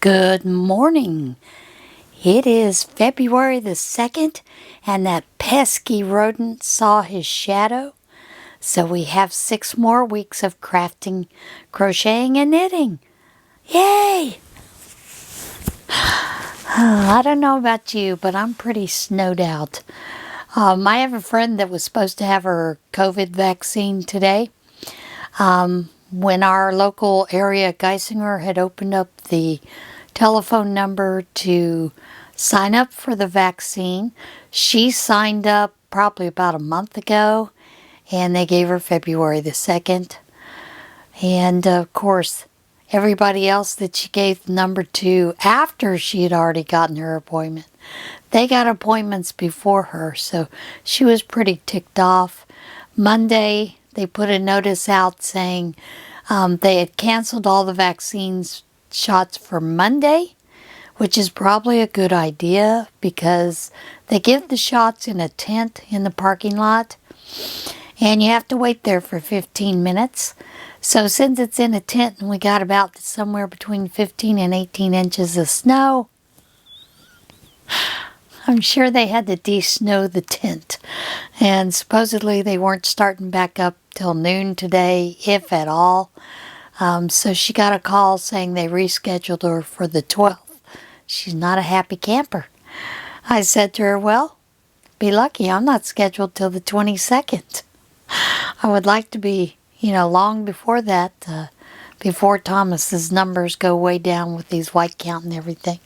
Good morning. It is February the 2nd, and that pesky rodent saw his shadow. So we have 6 more weeks of crafting, crocheting, and knitting. Yay! I don't know about you, but I'm pretty snowed out. I have a friend that was supposed to have her COVID vaccine today. When our local area, Geisinger, had opened up the telephone number to sign up for the vaccine, she signed up probably about a month ago, and they gave her February the 2nd. And of course, everybody else that she gave the number to after she had already gotten her appointment, they got appointments before her, so she was pretty ticked off. Monday, they put a notice out saying they had canceled all the vaccines shots for Monday, which is probably a good idea because they give the shots in a tent in the parking lot, and you have to wait there for 15 minutes. So since it's in a tent and we got about somewhere between 15 and 18 inches of snow, I'm sure they had to de-snow the tent. And supposedly they weren't starting back up till noon today, if at all. So she got a call saying they rescheduled her for the 12th. She's not a happy camper. I said to her, well, be lucky. I'm not scheduled till the 22nd. I would like to be, long before that, before Thomas's numbers go way down with these white count and everything.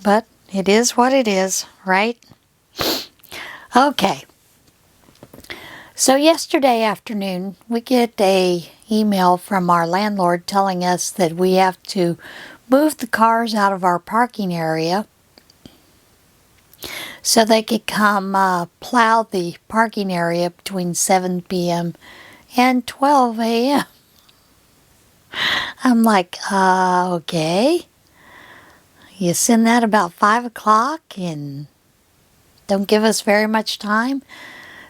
But it is what it is, right? Okay. So yesterday afternoon, we get a email from our landlord telling us that we have to move the cars out of our parking area so they could come plow the parking area between 7 p.m. and 12 a.m. I'm like, okay. You send that about 5 o'clock and don't give us very much time.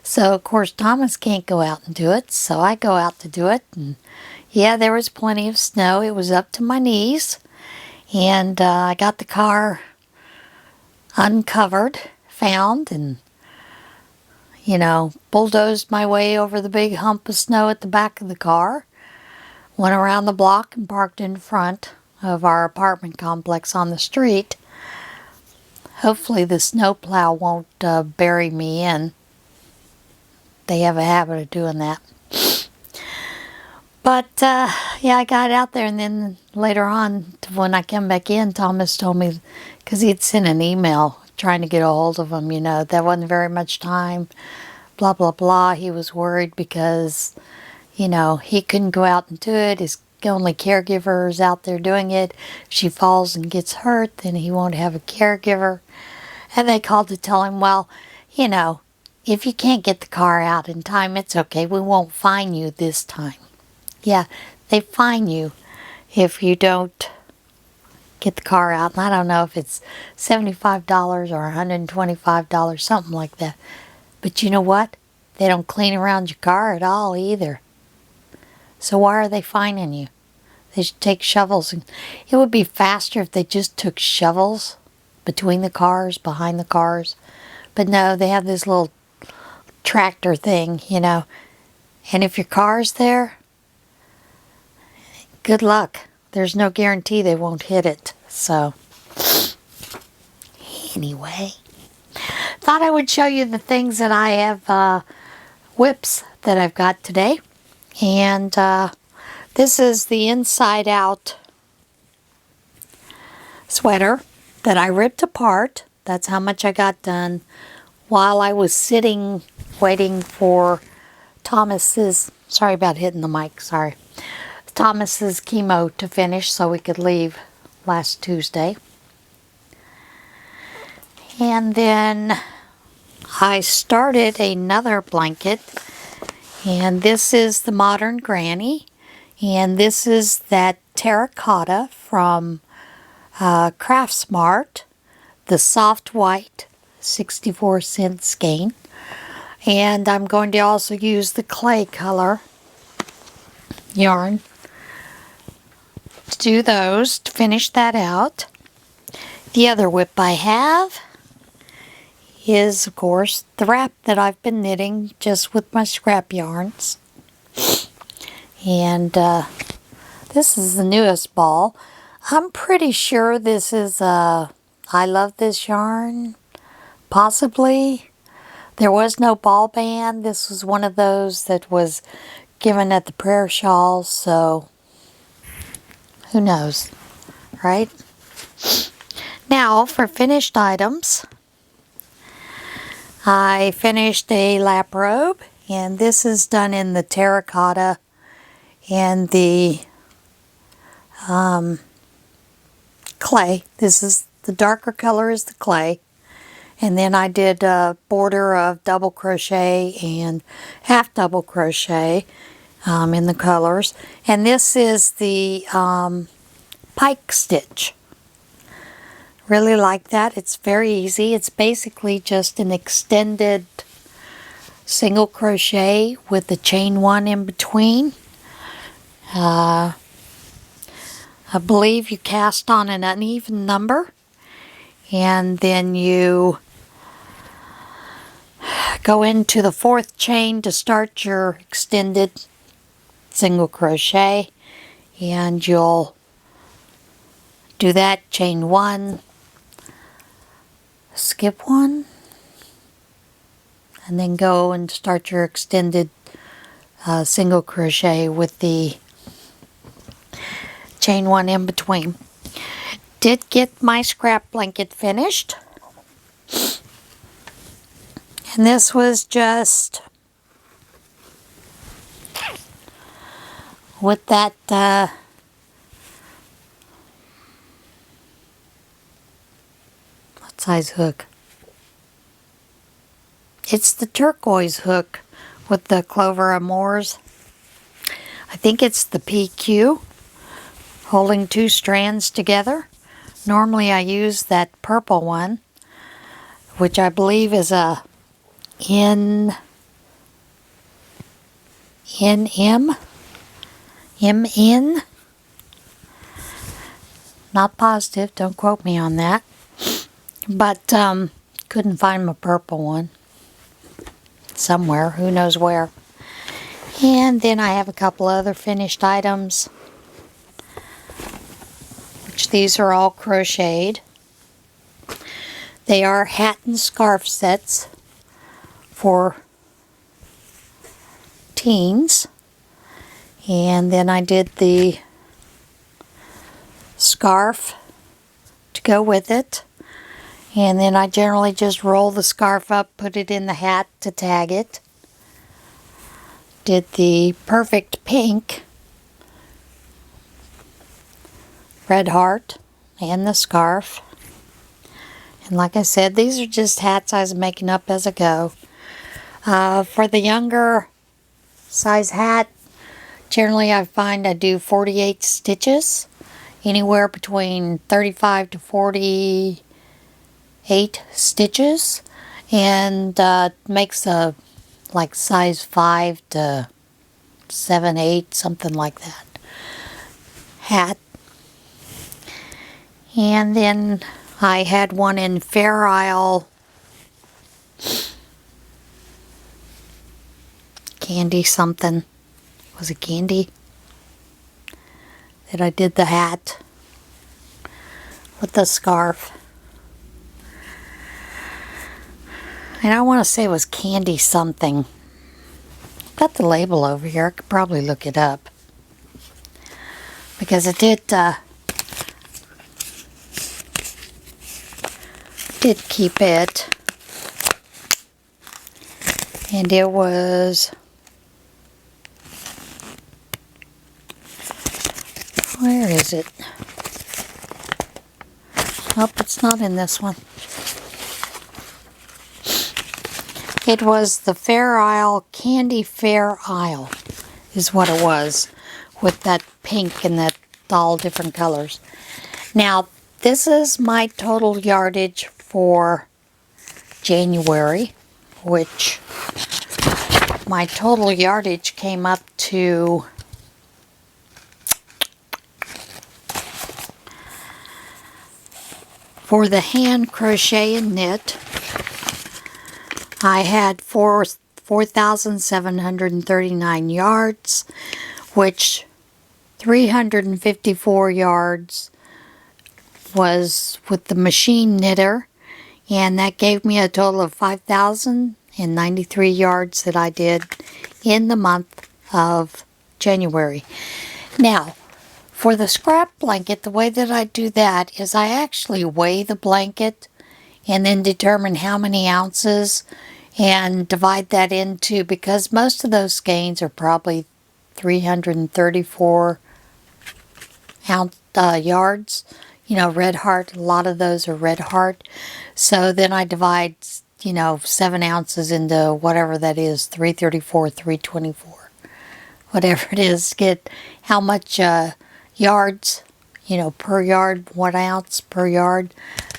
So, of course, Thomas can't go out and do it, so I go out to do it. And yeah, there was plenty of snow. It was up to my knees. And I got the car uncovered, found, and, bulldozed my way over the big hump of snow at the back of the car. Went around the block and parked in front of our apartment complex on the street. Hopefully the snowplow won't bury me in. They have a habit of doing that. But, yeah, I got out there, and then later on, when I came back in, Thomas told me, because he'd sent an email trying to get a hold of him, there wasn't very much time, blah, blah, blah. He was worried because, he couldn't go out and do it. His only caregiver is out there doing it. If she falls and gets hurt, then he won't have a caregiver. And they called to tell him, well, if you can't get the car out in time, it's okay. We won't fine you this time. Yeah, they fine you if you don't get the car out. And I don't know if it's $75 or $125, something like that. But you know what? They don't clean around your car at all either. So why are they fining you? They should take shovels. And it would be faster if they just took shovels between the cars, behind the cars. But no, they have this little tractor thing, And if your car's there, good luck. There's no guarantee they won't hit it. So, anyway, thought I would show you the things that I have, whips that I've got today. And this is the inside out sweater that I ripped apart. That's how much I got done while I was sitting waiting for Thomas's, sorry about hitting the mic, sorry. Thomas's chemo to finish so we could leave last Tuesday. And then I started another blanket, and this is the Modern Granny, and this is that terracotta from Craftsmart, the soft white 64-cent skein. And I'm going to also use the clay color yarn to do those, to finish that out. The other whip I have is, of course, the wrap that I've been knitting just with my scrap yarns. And this is the newest ball. I'm pretty sure this is I Love This Yarn, possibly. There was no ball band. This was one of those that was given at the prayer shawl, so who knows, right? Now, for finished items, I finished a lap robe, and this is done in the terracotta and the clay. This is the darker color is the clay. And then I did a border of double crochet and half double crochet in the colors. And this is the pike stitch. Really like that. It's very easy. It's basically just an extended single crochet with the chain one in between. I believe you cast on an uneven number, and then you go into the fourth chain to start your extended single crochet, and you'll do that, chain one, skip one, and then go and start your extended single crochet with the chain one in between. Did get my scrap blanket finished, and this was just with that what size hook? It's the turquoise hook with the Clover Amours. I think it's the PQ, holding two strands together. Normally I use that purple one, which I believe is a NM. MN? Not positive, don't quote me on that. But couldn't find my purple one. Somewhere, who knows where. And then I have a couple other finished items, which these are all crocheted. They are hat and scarf sets for teens. And then I did the scarf to go with it. And then I generally just roll the scarf up, put it in the hat to tag it. Did the perfect pink red heart and the scarf. And like I said, these are just hats I was making up as I go. For the younger size hat, generally I find I do 48 stitches, anywhere between 35 to 48 stitches, and makes a like size 5 to 7, 8, something like that hat. And then I had one in Fair Isle candy something. Was it candy? That I did the hat with the scarf. And I want to say it was candy something. I've got the label over here. I could probably look it up. Because it did keep it. And it was... Where is it? Nope, it's not in this one. It was the Fair Isle, Candy Fair Isle is what it was, with that pink and that all different colors. Now, this is my total yardage for January, which my total yardage came up to For the hand crochet and knit, I had 4,739 yards, which 354 yards was with the machine knitter, and that gave me a total of 5,093 yards that I did in the month of January. Now, for the scrap blanket, the way that I do that is I actually weigh the blanket and then determine how many ounces and divide that into, because most of those skeins are probably 334 yards. You know, red heart, a lot of those are red heart. So then I divide, 7 ounces into whatever that is, 334, 324, whatever it is, get how much yards, per yard, 1 ounce per yard.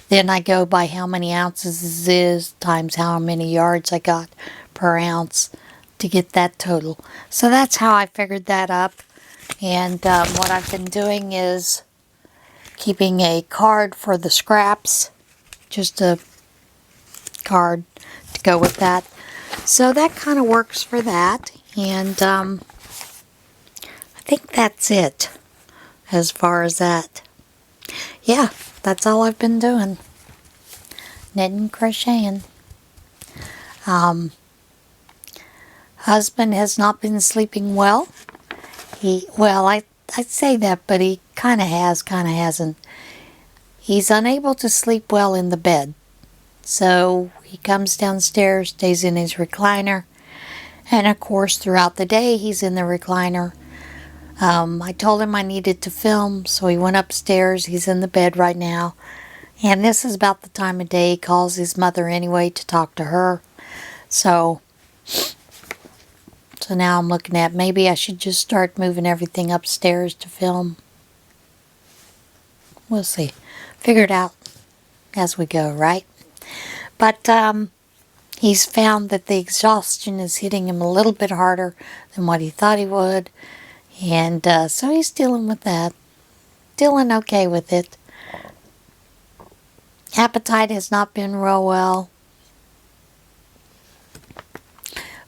Then I go by how many ounces this is times how many yards I got per ounce to get that total. So that's how I figured that up. And what I've been doing is keeping a card for the scraps, just a card to go with that. So that kind of works for that. And I think that's it as far as that. Yeah, that's all I've been doing. Knitting, crocheting. Husband has not been sleeping well. I'd say that, but he kind of has, kind of hasn't. He's unable to sleep well in the bed. So he comes downstairs, stays in his recliner, and of course throughout the day he's in the recliner. I told him I needed to film, so he went upstairs. He's in the bed right now. And this is about the time of day he calls his mother anyway to talk to her. So now I'm looking at maybe I should just start moving everything upstairs to film. We'll see. Figure it out as we go, right? But he's found that the exhaustion is hitting him a little bit harder than what he thought he would. And so he's dealing with that. Dealing okay with it. Appetite has not been real well.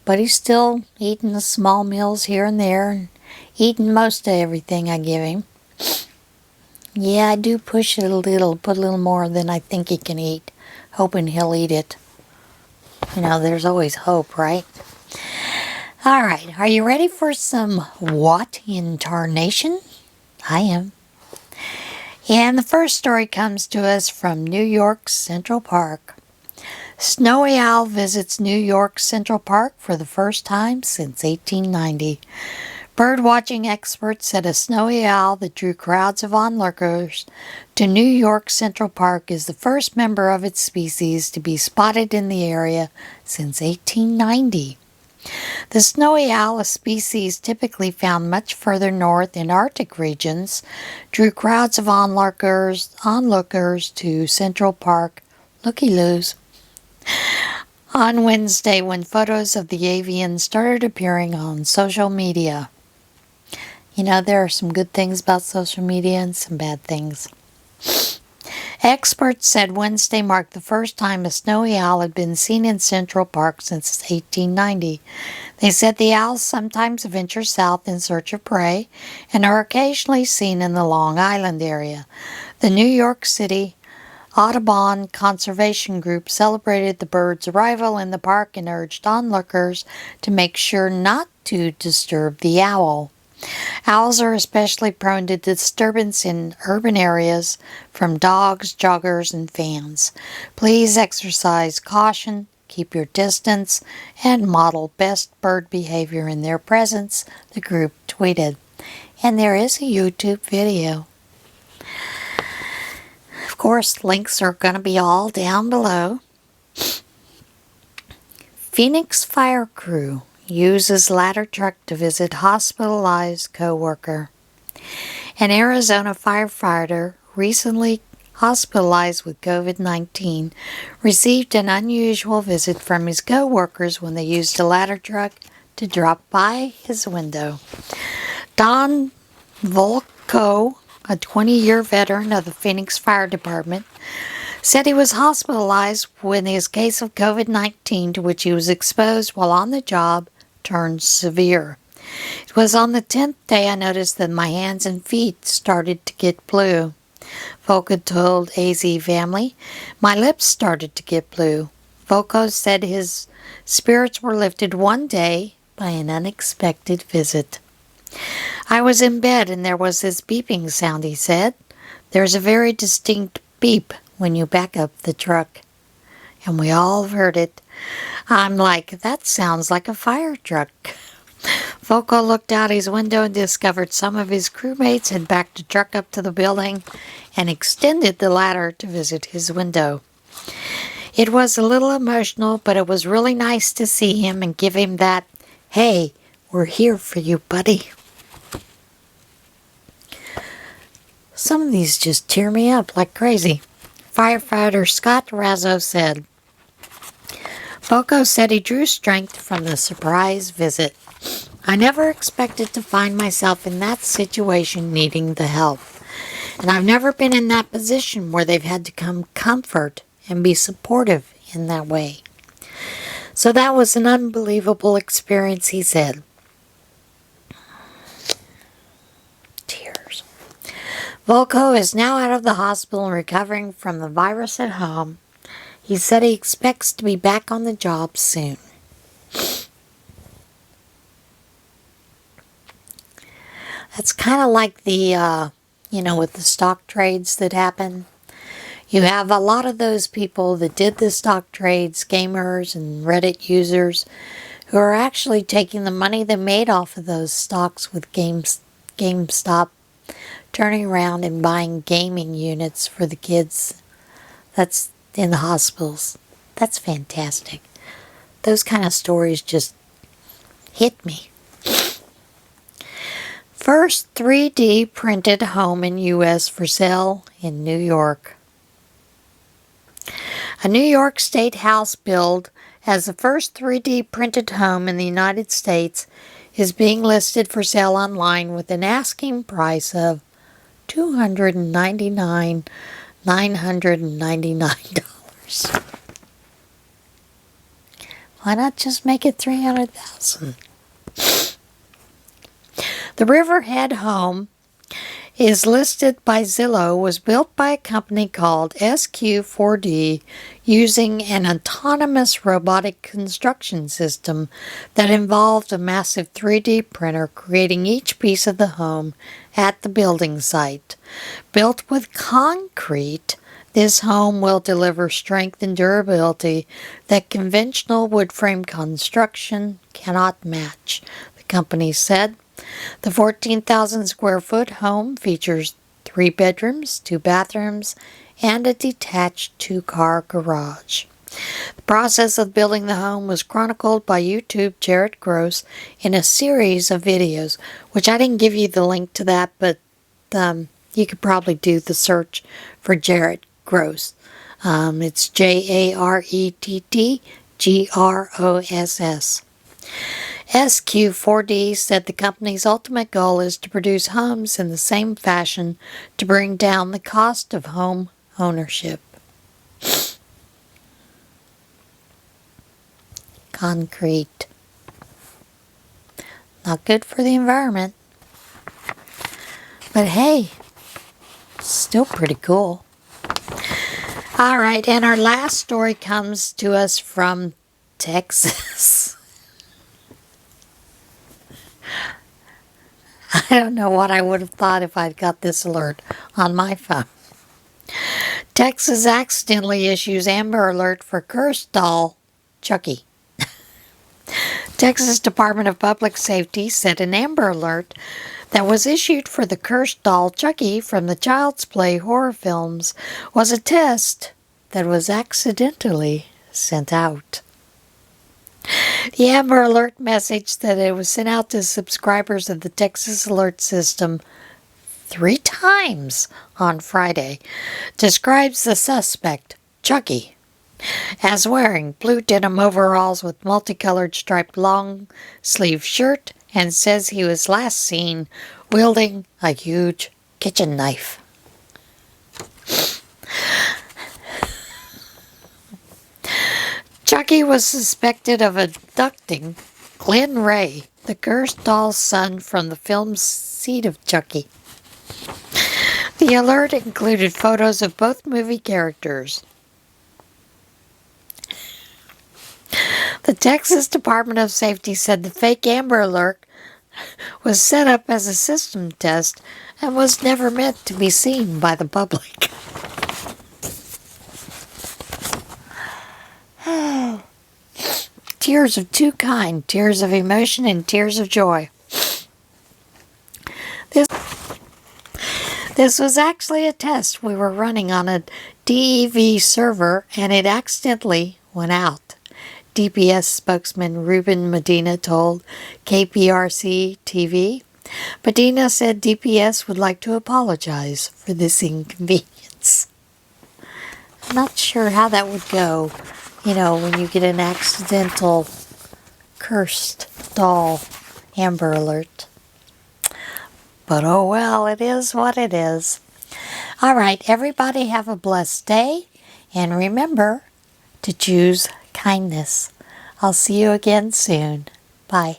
But he's still eating the small meals here and there. And eating most of everything I give him. Yeah, I do push it a little. Put a little more than I think he can eat. Hoping he'll eat it. There's always hope, right? Alright, are you ready for some what in tarnation? I am. And the first story comes to us from New York's Central Park. Snowy owl visits New York's Central Park for the first time since 1890. Birdwatching experts said a snowy owl that drew crowds of onlookers to New York's Central Park is the first member of its species to be spotted in the area since 1890. The snowy owl, a species typically found much further north in Arctic regions, drew crowds of onlookers to Central Park looky-loos on Wednesday when photos of the avian started appearing on social media. There are some good things about social media and some bad things. Experts said Wednesday marked the first time a snowy owl had been seen in Central Park since 1890. They said the owls sometimes venture south in search of prey and are occasionally seen in the Long Island area. The New York City Audubon Conservation Group celebrated the bird's arrival in the park and urged onlookers to make sure not to disturb the owl. Owls are especially prone to disturbance in urban areas from dogs, joggers, and fans. Please exercise caution, keep your distance, and model best bird behavior in their presence, the group tweeted. And there is a YouTube video. Of course, links are going to be all down below. Phoenix fire crew uses ladder truck to visit hospitalized co-worker. An Arizona firefighter recently hospitalized with COVID-19 received an unusual visit from his co-workers when they used a ladder truck to drop by his window. Don Volko, a 20-year veteran of the Phoenix Fire Department, said he was hospitalized when his case of COVID-19 to which he was exposed while on the job turned severe. It was on the 10th day I noticed that my hands and feet started to get blue. Volko told AZ Family, my lips started to get blue. Volko said his spirits were lifted one day by an unexpected visit. I was in bed and there was this beeping sound, he said. There's a very distinct beep when you back up the truck. And we all heard it. I'm like, that sounds like a fire truck. Volko looked out his window and discovered some of his crewmates had backed the truck up to the building and extended the ladder to visit his window. It was a little emotional, but it was really nice to see him and give him that, hey, we're here for you, buddy. Some of these just tear me up like crazy. Firefighter Scott Razzo said, Volko said he drew strength from the surprise visit. I never expected to find myself in that situation needing the help. And I've never been in that position where they've had to come comfort and be supportive in that way. So that was an unbelievable experience, he said. Tears. Volko is now out of the hospital and recovering from the virus at home. He said he expects to be back on the job soon. That's kind of like the, with the stock trades that happen. You have a lot of those people that did the stock trades, gamers and Reddit users, who are actually taking the money they made off of those stocks with GameStop, turning around and buying gaming units for the kids that's in the hospitals. That's fantastic. Those kind of stories just hit me. First 3D printed home in U.S. for sale in New York. A New York State house built as the first 3D printed home in the United States is being listed for sale online with an asking price of $299,999. Why not just make it $300,000? The Riverhead home is listed by Zillow, was built by a company called SQ4D using an autonomous robotic construction system that involved a massive 3D printer creating each piece of the home at the building site. Built with concrete, this home will deliver strength and durability that conventional wood frame construction cannot match, the company said. The 14,000 square foot home features 3 bedrooms, 2 bathrooms, and a detached 2-car garage. The process of building the home was chronicled by YouTube Jarrett Gross in a series of videos, which I didn't give you the link to that, but you could probably do the search for Jarrett Gross. It's JARETTGROSS. SQ4D said the company's ultimate goal is to produce homes in the same fashion to bring down the cost of home ownership. Concrete. Not good for the environment. But hey, still pretty cool. All right, and our last story comes to us from Texas. I don't know what I would have thought if I'd got this alert on my phone. Texas accidentally issues Amber Alert for cursed doll, Chucky. Texas Department of Public Safety said an Amber Alert that was issued for the cursed doll Chucky from the Child's Play horror films was a test that was accidentally sent out. The Amber Alert message that it was sent out to subscribers of the Texas Alert System 3 times on Friday describes the suspect, Chucky, as wearing blue denim overalls with multicolored striped long-sleeve shirt and says he was last seen wielding a huge kitchen knife. Chucky was suspected of abducting Glenn Ray, the cursed doll's son from the film's Seed of Chucky. The alert included photos of both movie characters. The Texas Department of Safety said the fake Amber Alert was set up as a system test and was never meant to be seen by the public. Tears of two kinds, tears of emotion and tears of joy. This was actually a test we were running on a DEV server, and it accidentally went out. DPS spokesman Ruben Medina told KPRC TV. Medina said DPS would like to apologize for this inconvenience. I'm not sure how that would go, when you get an accidental cursed doll Amber Alert. But oh well, it is what it is. All right, everybody have a blessed day, and remember to choose kindness. I'll see you again soon. Bye.